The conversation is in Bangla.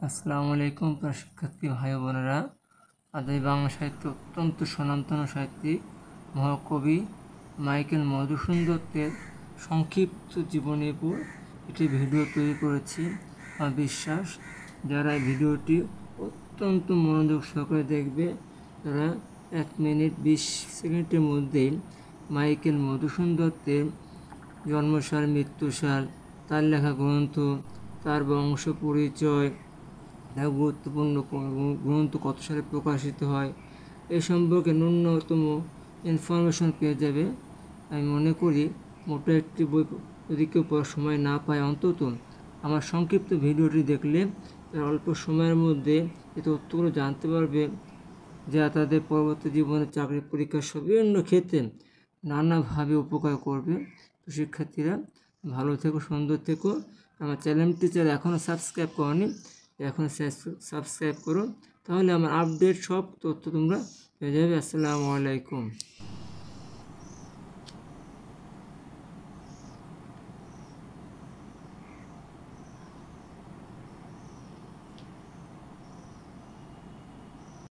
আসসালামু আলাইকুম শিক্ষার্থী ভাই বোনেরা। আজ বাংলা সাহিত্য অত্যন্ত স্বনামধন্য সাহিত্যিক মহাকবি মাইকেল মধুসূদন দত্তের সংক্ষিপ্ত জীবনীর উপর একটি ভিডিও তৈরি করেছি। আমার বিশ্বাস যারা এই ভিডিওটি অত্যন্ত মনোযোগ সহকারে দেখবে তারা 1 মিনিট 20 সেকেন্ডের মধ্যেই মাইকেল মধুসূদন দত্তের জন্মসাল, মৃত্যুসাল, তার লেখা গ্রন্থ, তার বংশ পরিচয়, গুরুত্বপূর্ণ গ্রন্থ কত সালে প্রকাশিত হয় এই সম্পর্কে ন্যূনতম ইনফরমেশন পেয়ে যাবে। আমি মনে করি মোটো একটি বই যদি কেউ পড়ার সময় না পায়, অন্তত আমার সংক্ষিপ্ত ভিডিওটি দেখলে তারা অল্প সময়ের মধ্যে এই তথ্যগুলো জানতে পারবে, যা তাদের পরবর্তী জীবনে চাকরি পরীক্ষা বিভিন্ন ক্ষেত্রে নানাভাবে উপকার করবে। তো শিক্ষার্থীরা ভালো থেকো, সুন্দর থেকো। আমার চ্যানেলটি যারা এখনও সাবস্ক্রাইব করনি, এখন সাবস্ক্রাইব করো, তাহলে আমার আপডেট সব তথ্য তোমরা পেয়ে যাবে। আসসালামু আলাইকুম।